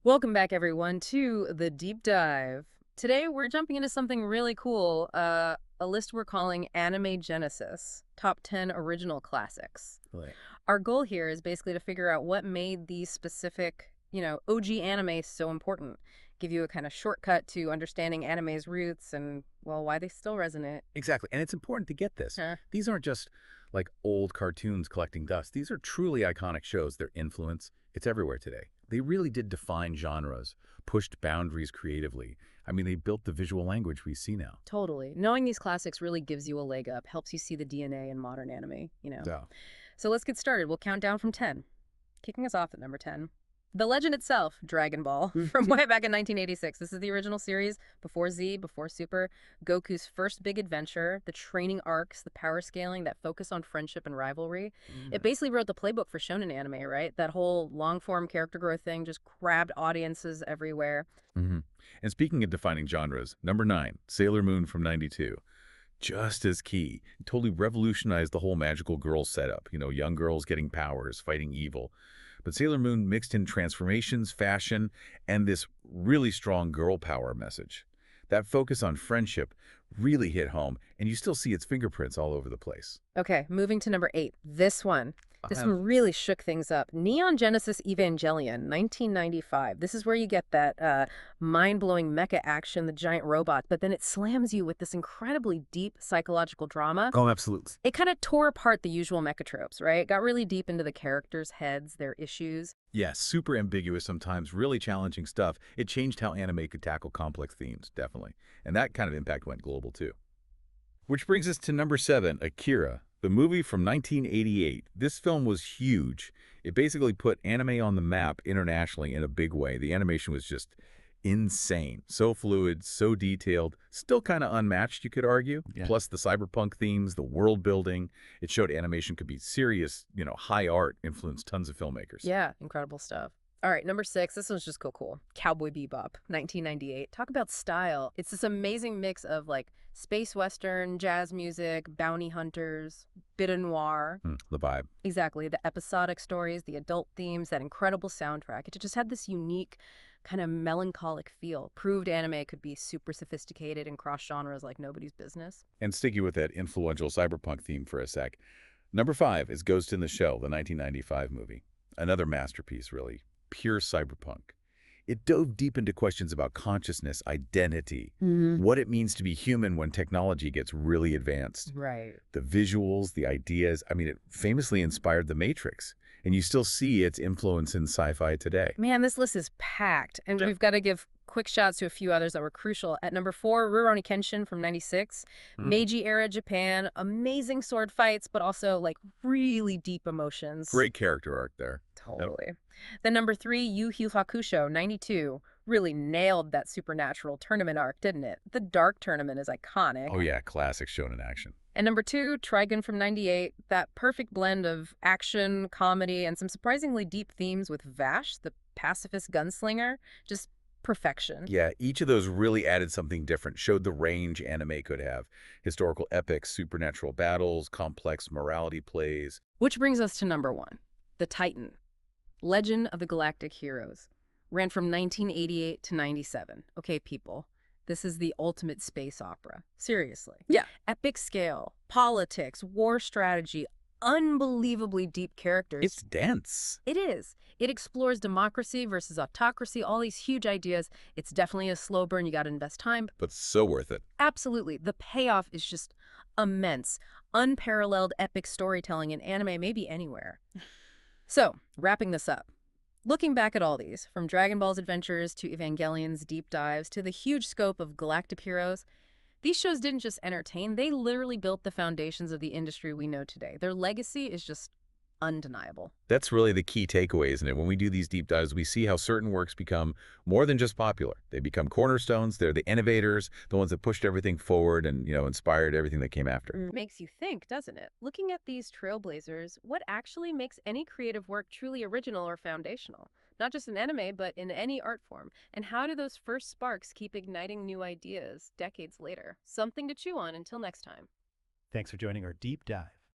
Welcome back, everyone, to the deep dive. Today, we're jumping into something really cool, a list we're calling Anime Genesis, Top 10 Original Classics. Right. Our goal here is basically to figure out what made these specific, OG anime so important. Give you a kind of shortcut to understanding anime's roots and, well, why they still resonate. Exactly. And it's important to get this. Huh. These aren't just like old cartoons collecting dust. These are truly iconic shows. Their influence, it's everywhere today. They really did define genres, pushed boundaries creatively. I mean, they built the visual language we see now. Totally. Knowing these classics really gives you a leg up, helps you see the DNA in modern anime. So, So let's get started. We'll count down from 10. Kicking us off at number 10. The legend itself, Dragon Ball, from way back in 1986. This is the original series, before Z, before Super. Goku's first big adventure, the training arcs, the power scaling, that focus on friendship and rivalry. It basically wrote the playbook for shonen anime, right? That whole long-form character growth thing just grabbed audiences everywhere. hmm And speaking of defining genres, number 9, Sailor Moon from 92. Just as key. It totally revolutionized the whole magical girl setup. Young girls getting powers, fighting evil. But Sailor Moon mixed in transformations, fashion, and this really strong girl power message. That focus on friendship really hit home, and you still see its fingerprints all over the place. Okay, moving to number 8. This one. This Um, one really shook things up. Neon Genesis Evangelion, 1995. This is where you get that mind-blowing mecha action, the giant robot, but then it slams you with this incredibly deep psychological drama. Oh, absolutely. It kind of tore apart the usual mecha tropes, right? Got really deep into the characters' heads, their issues. Yeah, super ambiguous sometimes, really challenging stuff. It changed how anime could tackle complex themes, definitely. And that kind of impact went global, too. Which brings us to number 7, Akira, the movie from 1988. This film was huge. It basically put anime on the map internationally in a big way. The animation was just insane. So fluid, so detailed, still kind of unmatched, you could argue. Yeah. Plus the cyberpunk themes, the world building. It showed animation could be serious, high art, influenced tons of filmmakers. Yeah, incredible stuff. All right, number 6. This one's just cool. Cowboy Bebop, 1998. Talk about style. It's this amazing mix of like space western, jazz music, bounty hunters, bit of noir. The vibe. Exactly. The episodic stories, the adult themes, that incredible soundtrack. It just had this unique kind of melancholic feel. Proved anime could be super sophisticated and cross genres like nobody's business. And sticking with that influential cyberpunk theme for a sec, number 5 is Ghost in the Shell, the 1995 movie. Another masterpiece, really. Pure cyberpunk. It dove deep into questions about consciousness, identity, what it means to be human when technology gets really advanced. Right. The visuals, the ideas, I mean, it famously inspired The Matrix, and you still see its influence in sci-fi today. Man, this list is packed, and Yeah. we've got to give quick shots to a few others that were crucial. At number 4, Rurouni Kenshin from 96. Meiji era Japan, amazing sword fights, but also like really deep emotions. Great character arc there. Totally. Then number 3, Yu Yu Hakusho, 92. Really nailed that supernatural tournament arc, didn't it? The Dark Tournament is iconic. Oh yeah, classic shonen action. And number 2, Trigun from 98. That perfect blend of action, comedy, and some surprisingly deep themes with Vash, the pacifist gunslinger. Just perfection. Yeah, each of those really added something different, showed the range anime could have. Historical epics, supernatural battles, complex morality plays. Which brings us to number 1, The Titan, Legend of the Galactic Heroes. Ran from 1988 to 97. Okay, people. This is the ultimate space opera. Seriously. Yeah. Epic scale, politics, war strategy, unbelievably deep characters. It's dense. It is. It explores democracy versus autocracy, all these huge ideas. It's definitely a slow burn. You got to invest time. But so worth it. Absolutely. The payoff is just immense. Unparalleled epic storytelling in anime, maybe anywhere. So, wrapping this up. Looking back at all these, from Dragon Ball's adventures to Evangelion's deep dives to the huge scope of galactic heroes, these shows didn't just entertain, they literally built the foundations of the industry we know today. Their legacy is just undeniable. That's really the key takeaway, isn't it? When we do these deep dives, we see how certain works become more than just popular. They become cornerstones. They're the innovators, the ones that pushed everything forward and, inspired everything that came after. Makes you think, doesn't it? Looking at these trailblazers, what actually makes any creative work truly original or foundational? Not just in anime, but in any art form. And how do those first sparks keep igniting new ideas decades later? Something to chew on until next time. Thanks for joining our deep dive.